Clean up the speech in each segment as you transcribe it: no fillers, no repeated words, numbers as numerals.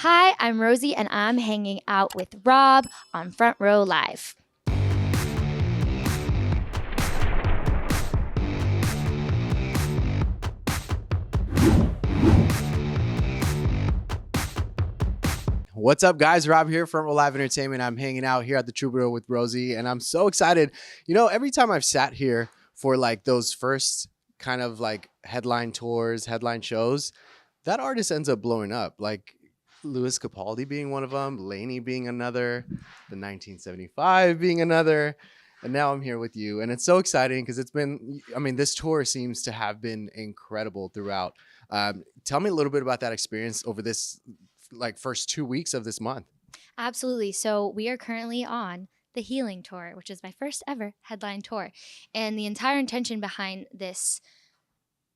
Hi, I'm Rosie, and I'm hanging out with Rob on Front Row Live. What's up, guys? Rob here from Live Entertainment. I'm hanging out here at the Troubadour with Rosie, and I'm so excited. You know, every time I've sat here for like those first kind of like headline tours, headline shows, that artist ends up blowing up. Like Louis Capaldi being one of them, Lainey being another, the 1975 being another. And now I'm here with you. And it's so exciting because this tour seems to have been incredible throughout. Tell me a little bit about that experience over this like first 2 weeks of this month. Absolutely. So, we are currently on the Healing Tour, which is my first ever headline tour. And the entire intention behind this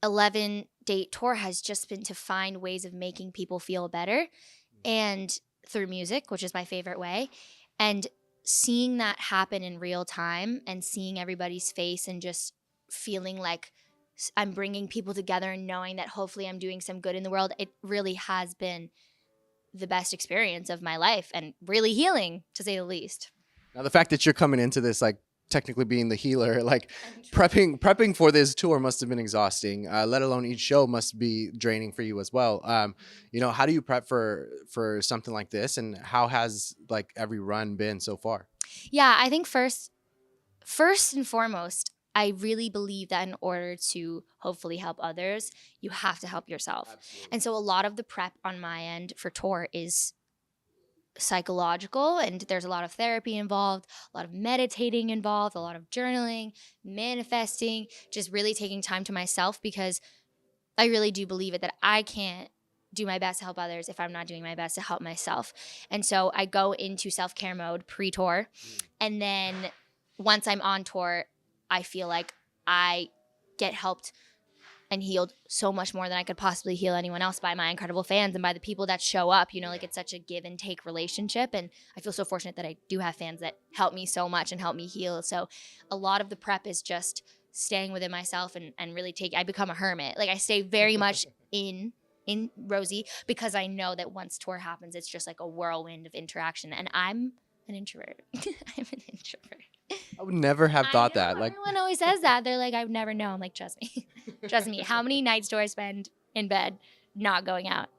11-date tour has just been to find ways of making people feel better and through music, which is my favorite way. And seeing that happen in real time and seeing everybody's face and just feeling like I'm bringing people together and knowing that hopefully I'm doing some good in the world, it really has been the best experience of my life and really healing, to say the least. Now, the fact that you're coming into this, like technically being the healer, like prepping for this tour must have been exhausting. Let alone each show must be draining for you as well. How do you prep for something like this, and how has like every run been so far? Yeah, I think first and foremost, I really believe that in order to hopefully help others, you have to help yourself. Absolutely. And so a lot of the prep on my end for tour is psychological, and there's a lot of therapy involved, a lot of meditating involved, a lot of journaling, manifesting, just really taking time to myself, because I really do believe it that I can't do my best to help others if I'm not doing my best to help myself. And so I go into self-care mode pre-tour, and then once I'm on tour, I feel like I get helped and healed so much more than I could possibly heal anyone else by my incredible fans and by the people that show up. Like it's such a give and take relationship. And I feel so fortunate that I do have fans that help me so much and help me heal. So a lot of the prep is just staying within myself and really I become a hermit. Like I stay very much in Rosie, because I know that once tour happens, it's just like a whirlwind of interaction. And I'm an introvert. I'm an introvert. I would never have thought I know, that. Like, everyone always says that. They're like, I would never know. I'm like, trust me. Trust me. How many nights do I spend in bed not going out?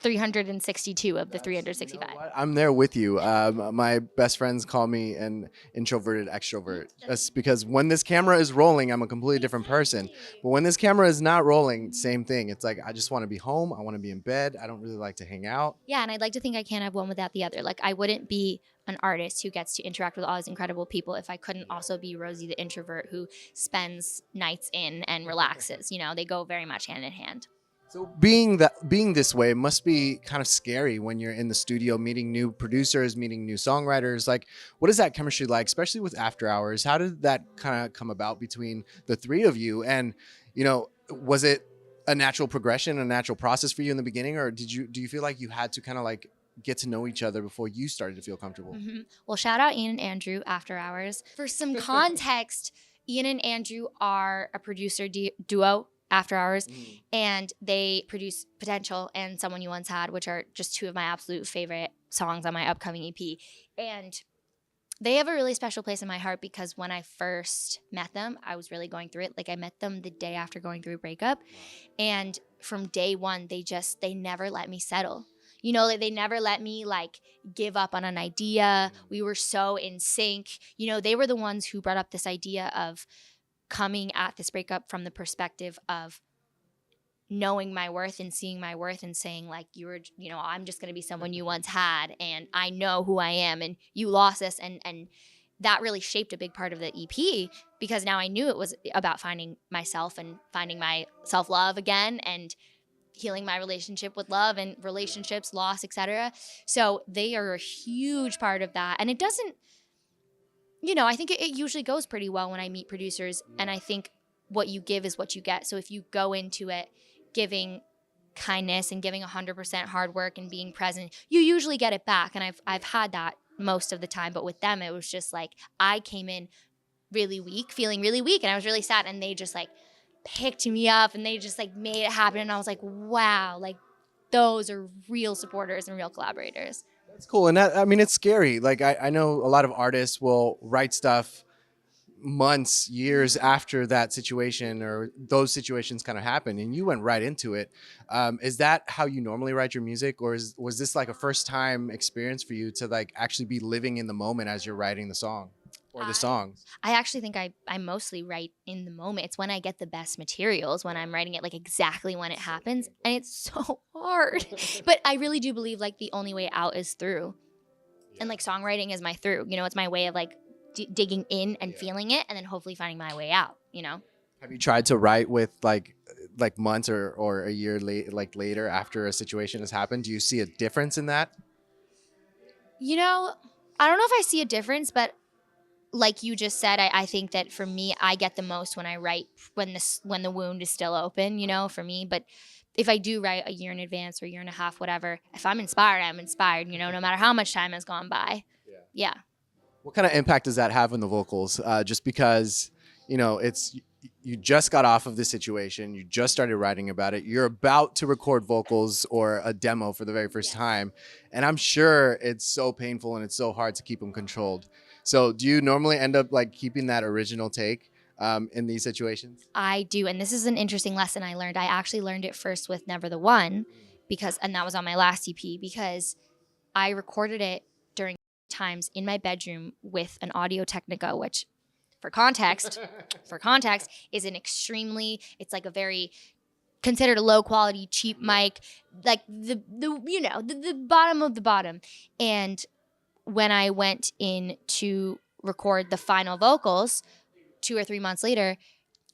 362 of the 365. you know what? I'm there with you. My best friends call me an introverted extrovert. That's because when this camera is rolling, I'm a completely different person. But when this camera is not rolling, same thing. It's like I just want to be home. I want to be in bed. I don't really like to hang out. Yeah, and I'd like to think I can't have one without the other. Like I wouldn't be an artist who gets to interact with all these incredible people if I couldn't also be Rosie the introvert who spends nights in and relaxes. They go very much hand in hand. So being this way must be kind of scary when you're in the studio meeting new producers, meeting new songwriters. Like, what is that chemistry like, especially with Afterhrs? How did that kind of come about between the three of you? And was it a natural progression, a natural process for you in the beginning, or do you feel like you had to kind of like get to know each other before you started to feel comfortable? Mm-hmm. Well, shout out Ian and Andrew, Afterhrs. For some context, Ian and Andrew are a producer duo, Afterhrs, and they produce Potential and Someone You Once Had, which are just two of my absolute favorite songs on my upcoming EP. And they have a really special place in my heart because when I first met them, I was really going through it. Like I met them the day after going through a breakup. And from day one, they never let me settle. Like they never let me like give up on an idea. We were so in sync. They were the ones who brought up this idea of coming at this breakup from the perspective of knowing my worth and seeing my worth and saying like, I'm just going to be someone you once had, and I know who I am, and you lost this. And that really shaped a big part of the EP, because now I knew it was about finding myself and finding my self-love again and healing my relationship with love and relationships, loss, etc. So they are a huge part of that. And it doesn't, I think it usually goes pretty well when I meet producers, and I think what you give is what you get. So if you go into it giving kindness and giving 100% hard work and being present, you usually get it back. And I've had that most of the time, but with them, it was just like I came in really weak, feeling really weak, and I was really sad, and they just like picked me up and they just like made it happen. And I was like, wow, like those are real supporters and real collaborators. That's cool. And that, I mean, it's scary. Like I know a lot of artists will write stuff months, years after that situation or those situations kind of happen, and you went right into it. Is that how you normally write your music, or was this like a first time experience for you to like actually be living in the moment as you're writing the song or the I songs? I actually think I mostly write in the moment. It's when I get the best materials, when I'm writing it like exactly when it happens, and it's so hard. But I really do believe like the only way out is through. And like songwriting is my through. You know, it's my way of like digging in and feeling it and then hopefully finding my way out, you know. Have you tried to write with like months or a year like later after a situation has happened? Do you see a difference in that? You know, I don't know if I see a difference, but like you just said, I think that for me, I get the most when I write when the wound is still open, you know, for me. But if I do write a year in advance or a year and a half, whatever, if I'm inspired, you know, no matter how much time has gone by. Yeah. What kind of impact does that have on the vocals? Just because, you know, you just got off of the situation, you just started writing about it, you're about to record vocals or a demo for the very first time, and I'm sure it's so painful and it's so hard to keep them controlled. So, do you normally end up like keeping that original take in these situations? I do. And this is an interesting lesson I learned. I actually learned it first with Never the One and that was on my last EP because I recorded it during times in my bedroom with an Audio Technica, which for context, is an it's like a very considered a low quality, cheap mic, like the bottom of the bottom. And when I went in to record the final vocals 2 or 3 months later,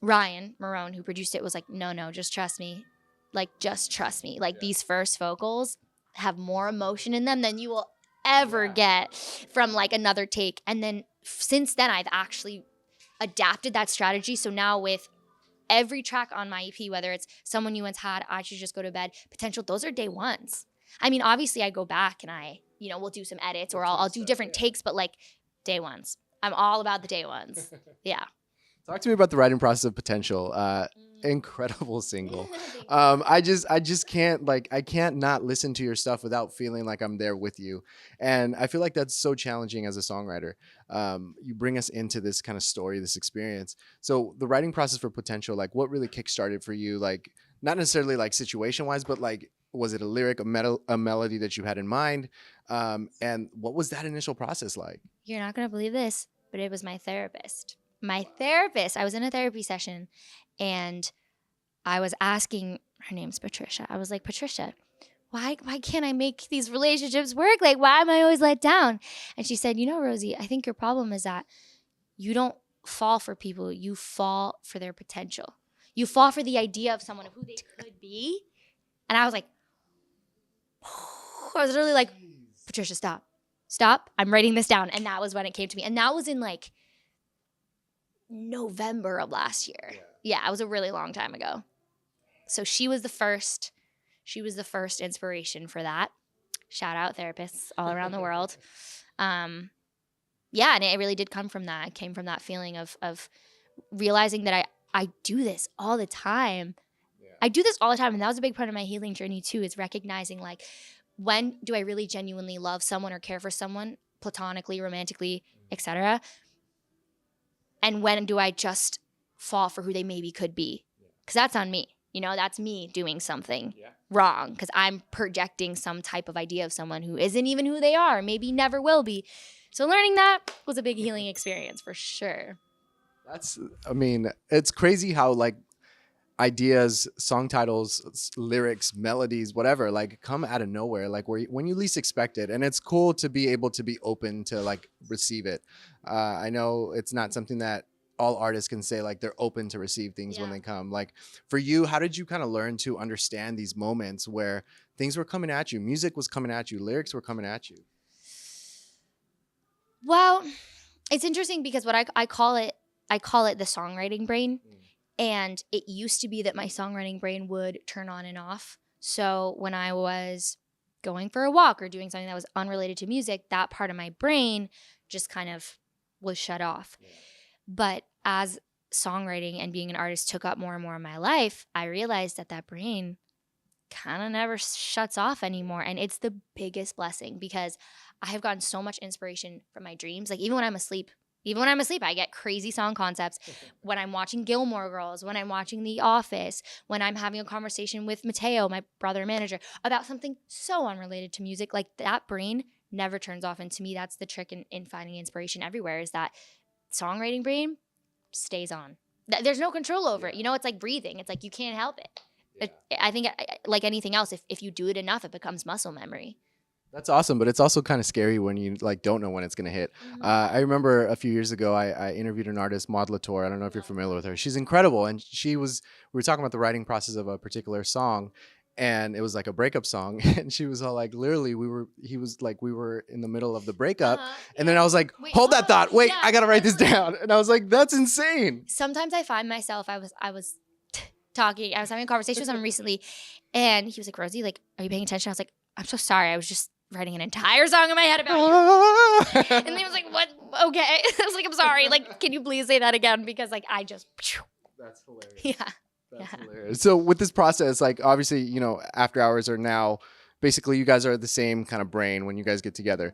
Ryan Marone, who produced it, was like, no, just trust me. Like, just trust me. Like, these first vocals have more emotion in them than you will ever get from like another take. And then since then, I've actually adapted that strategy. So now with every track on my EP, whether it's Someone You Once Had, I Should Just Go to Bed, Potential, those are day ones. I mean, obviously I go back and we'll do some edits or I'll do different takes, but like day ones. I'm all about the day ones. Yeah. Talk to me about the writing process of Potential. Incredible single. I just can't I can't not listen to your stuff without feeling like I'm there with you. And I feel like that's so challenging as a songwriter. You bring us into this kind of story, this experience. So the writing process for Potential, like what really kickstarted for you? Like not necessarily like situation wise, but like, was it a lyric, a melody that you had in mind? And what was that initial process like? You're not going to believe this, but it was my therapist. I was in a therapy session and I was asking, her name's Patricia. I was like, Patricia, why can't I make these relationships work? Like, why am I always let down? And she said, Rosie, I think your problem is that you don't fall for people. You fall for their potential. You fall for the idea of someone of who they could be. And I was like, I was literally like, Patricia, stop. I'm writing this down. And that was when it came to me. And that was in like November of last year. Yeah, it was a really long time ago. So she was the first inspiration for that. Shout out therapists all around the world. And it really did come from that. It came from that feeling of realizing that I do this all the time. I do this all the time. And that was a big part of my healing journey too, is recognizing like, when do I really genuinely love someone or care for someone platonically, romantically, etc.? And when do I just fall for who they maybe could be? Because that's on me. That's me doing something wrong because I'm projecting some type of idea of someone who isn't even who they are, maybe never will be. So learning that was a big healing experience for sure. It's crazy how like ideas, song titles, lyrics, melodies, whatever, like come out of nowhere, like when you least expect it. And it's cool to be able to be open to like receive it. I know it's not something that all artists can say, like they're open to receive things when they come. Like for you, how did you kind of learn to understand these moments where things were coming at you, music was coming at you, lyrics were coming at you? Well, it's interesting because what I call it the songwriting brain. And it used to be that my songwriting brain would turn on and off. So when I was going for a walk or doing something that was unrelated to music, that part of my brain just kind of was shut off. But as songwriting and being an artist took up more and more of my life, I realized that brain kind of never shuts off anymore. And it's the biggest blessing because I have gotten so much inspiration from my dreams. Like even when I'm asleep, I get crazy song concepts. When I'm watching Gilmore Girls, when I'm watching The Office, when I'm having a conversation with Mateo, my brother manager, about something so unrelated to music, like that brain never turns off. And to me, that's the trick in finding inspiration everywhere is that songwriting brain stays on. There's no control over it. You know, it's like breathing. It's like you can't help it. I think like anything else, if you do it enough, it becomes muscle memory. That's awesome, but it's also kind of scary when you like don't know when it's gonna hit. I remember a few years ago, I interviewed an artist, Maud Latour. I don't know if you're familiar with her. She's incredible, and we were talking about the writing process of a particular song, and it was like a breakup song, and she was all like, literally, we were in the middle of the breakup, and then I was like, Wait, hold that thought, wait, yeah, I gotta write this down, and I was like, that's insane. Sometimes I find myself, I was talking, I was having a conversation with someone recently, and he was like, Rosie, like, are you paying attention? I was like, I'm so sorry, I was just writing an entire song in my head about you. And he was like, what? Okay. I was like, I'm sorry. Like, can you please say that again? Because like, I just. That's hilarious. Yeah. That's hilarious. So with this process, like obviously, you know, After Hours are now basically you guys are the same kind of brain when you guys get together.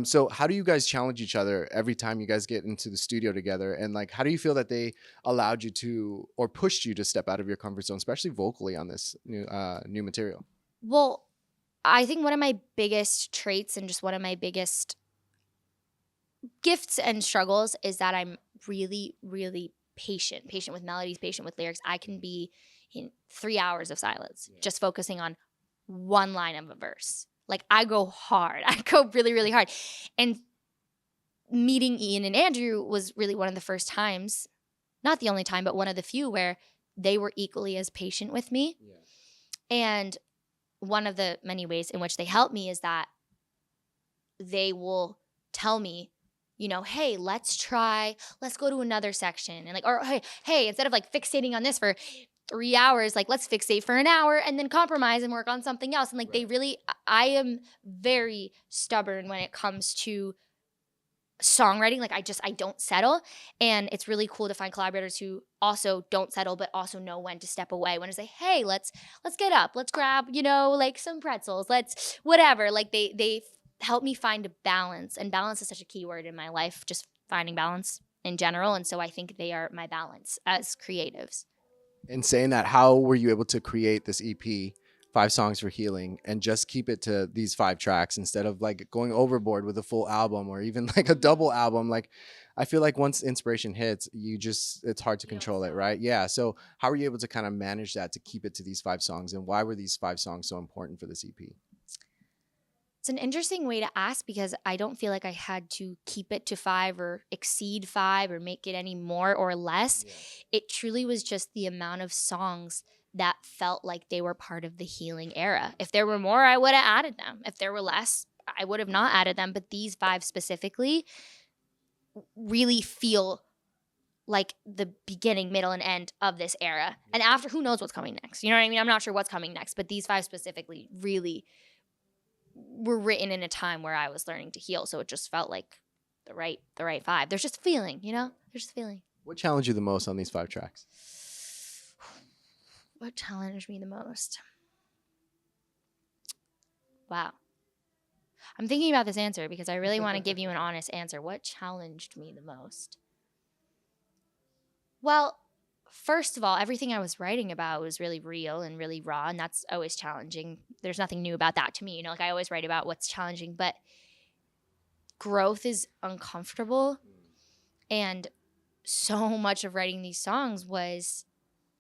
So how do you guys challenge each other every time you guys get into the studio together? And like, how do you feel that they allowed you to or pushed you to step out of your comfort zone, especially vocally on this new material? Well, I think one of my biggest traits and just one of my biggest gifts and struggles is that I'm really, really patient with melodies, patient with lyrics. I can be in 3 hours of silence, just focusing on one line of a verse. Like I go hard. I go really, really hard. And meeting Ian and Andrew was really one of the first times, not the only time, but one of the few where they were equally as patient with me. Yeah. And one of the many ways in which they help me is that they will tell me, you know, hey, let's go to another section. And like, or hey, instead of like fixating on this for 3 hours, like let's fixate for an hour and then compromise and work on something else. And like they really, I am very stubborn when it comes to songwriting. Like I don't settle. And it's really cool to find collaborators who also don't settle, but also know when to step away, when to say, hey, let's get up, let's grab, you know, like some pretzels, let's whatever. Like they help me find a balance. And balance is such a key word in my life, just finding balance in general. And so I think they are my balance as creatives. In saying that, how were you able to create this EP, 5 songs for healing, and just keep it to these 5 tracks instead of like going overboard with a full album or even like a double album? Like, I feel like once inspiration hits, it's hard to control it, right? Yeah. So how were you able to kind of manage that to keep it to these 5 songs, and why were these 5 songs so important for this EP? It's an interesting way to ask because I don't feel like I had to keep it to 5 or exceed 5 or make it any more or less. Yeah. It truly was just the amount of songs that felt like they were part of the healing era. If there were more, I would have added them. If there were less, I would have not added them. But these 5 specifically really feel like the beginning, middle, and end of this era. And after, who knows what's coming next? You know what I mean? I'm not sure what's coming next. But these 5 specifically really were written in a time where I was learning to heal. So it just felt like the right 5. There's just feeling, you know? There's just feeling. What challenged you the most on these 5 tracks? What challenged me the most? Wow. I'm thinking about this answer because I really want to give you an honest answer. What challenged me the most? Well, first of all, everything I was writing about was really real and really raw, and that's always challenging. There's nothing new about that to me. You know, like I always write about what's challenging, but growth is uncomfortable. And so much of writing these songs was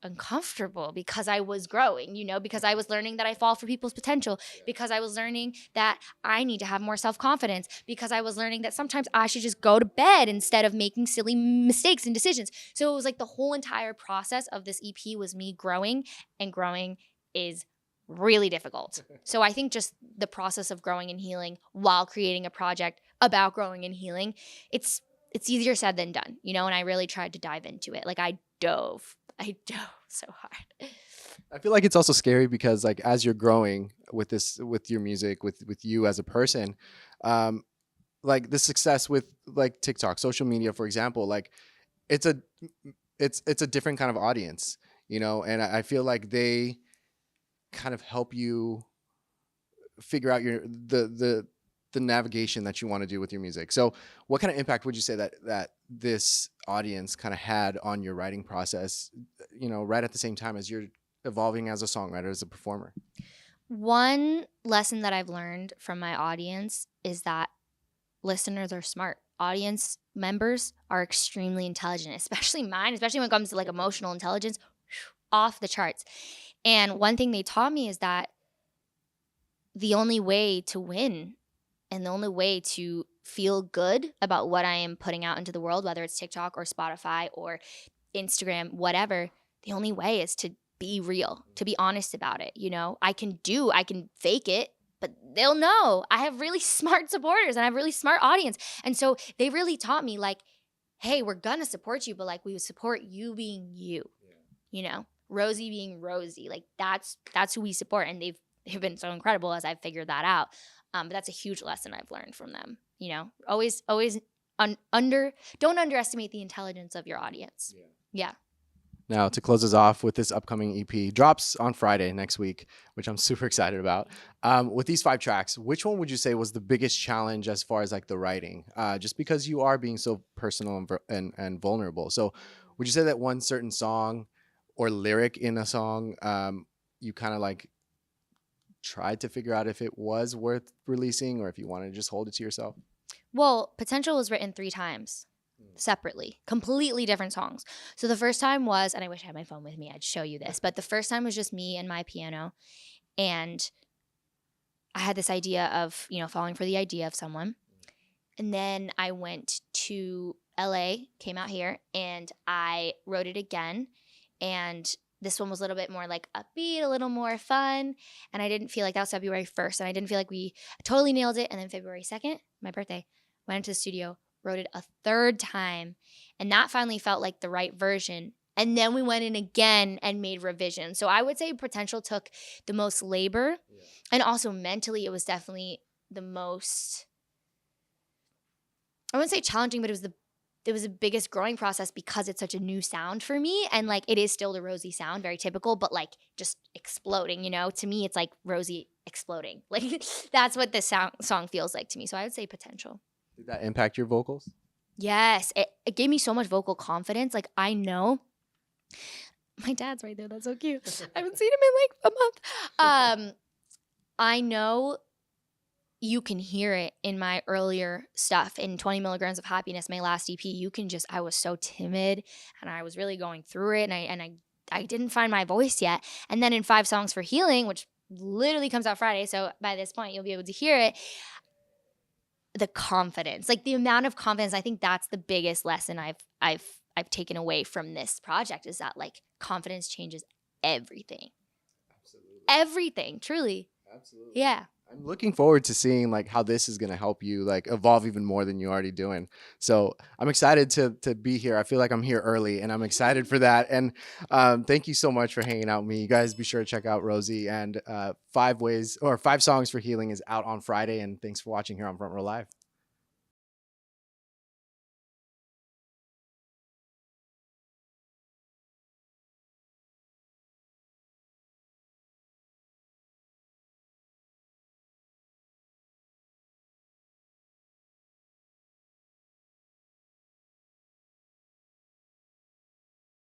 uncomfortable because I was growing, you know, because I was learning that I fall for people's potential, because I was learning that I need to have more self-confidence, because I was learning that sometimes I should just go to bed instead of making silly mistakes and decisions. So it was like the whole entire process of this EP was me growing, and growing is really difficult. So I think just the process of growing and healing while creating a project about growing and healing, it's easier said than done, you know, and I really tried to dive into it. Like I dove so hard. I feel like it's also scary because like as you're growing with your music, with you as a person, like the success with like TikTok, social media, for example, like it's a different kind of audience, you know, and I feel like they kind of help you figure out the navigation that you want to do with your music. So what kind of impact would you say that this audience kind of had on your writing process, right at the same time as you're evolving as a songwriter, as a performer? One lesson that I've learned from my audience is that listeners are smart. Audience members are extremely intelligent, especially mine, especially when it comes to like emotional intelligence, off the charts. And one thing they taught me is that the only way to win and the only way to feel good about what I am putting out into the world, whether it's TikTok or Spotify or Instagram, whatever, the only way is to be real, to be honest about it. I can fake it, but they'll know. I have really smart supporters and I have really smart audience. And so they really taught me like, hey, we're gonna support you, but like we would support you being you, Rosie being Rosie. Like that's who we support. And they've been so incredible as I've figured that out. But that's a huge lesson I've learned from them. Always don't underestimate the intelligence of your audience. Yeah. Now, to close us off with this upcoming EP, drops on Friday next week, which I'm super excited about. With these 5 tracks, which one would you say was the biggest challenge as far as like the writing? Just because you are being so personal and vulnerable. So would you say that one certain song or lyric in a song, you kind of like tried to figure out if it was worth releasing or if you wanted to just hold it to yourself? Well, Potential was written 3 times separately, completely different songs. So the first time was, and I wish I had my phone with me, I'd show you this, but the first time was just me and my piano. And I had this idea of, falling for the idea of someone. And then I went to LA, came out here, and I wrote it again. And this one was a little bit more like upbeat, a little more fun. And I didn't feel like that was February 1st. And I didn't feel like we totally nailed it. And then February 2nd, my birthday, went into the studio, wrote it a 3rd time. And that finally felt like the right version. And then we went in again and made revisions. So I would say Potential took the most labor. Yeah. And also mentally, it was definitely the most, I wouldn't say challenging, but it was the biggest growing process because it's such a new sound for me. And like, it is still the Rosie sound, very typical, but like just exploding, to me, it's like Rosie exploding. Like that's what this song feels like to me. So I would say Potential. Did that impact your vocals? Yes. It gave me so much vocal confidence. Like I know my dad's right there. That's so cute. I haven't seen him in like a month. I know you can hear it in my earlier stuff. In 20 Milligrams of Happiness, my last EP, I was so timid and I was really going through it and I didn't find my voice yet. And then in 5 Songs for Healing, which literally comes out Friday, so by this point you'll be able to hear it, the confidence, like the amount of confidence, I think that's the biggest lesson I've taken away from this project is that like confidence changes everything. Absolutely. Everything, truly. Absolutely. Yeah. I'm looking forward to seeing like how this is going to help you like evolve even more than you're already doing. So I'm excited to be here. I feel like I'm here early and I'm excited for that. And thank you so much for hanging out with me. You guys be sure to check out Rosie, and 5 Songs for Healing is out on Friday. And thanks for watching here on Front Row Live.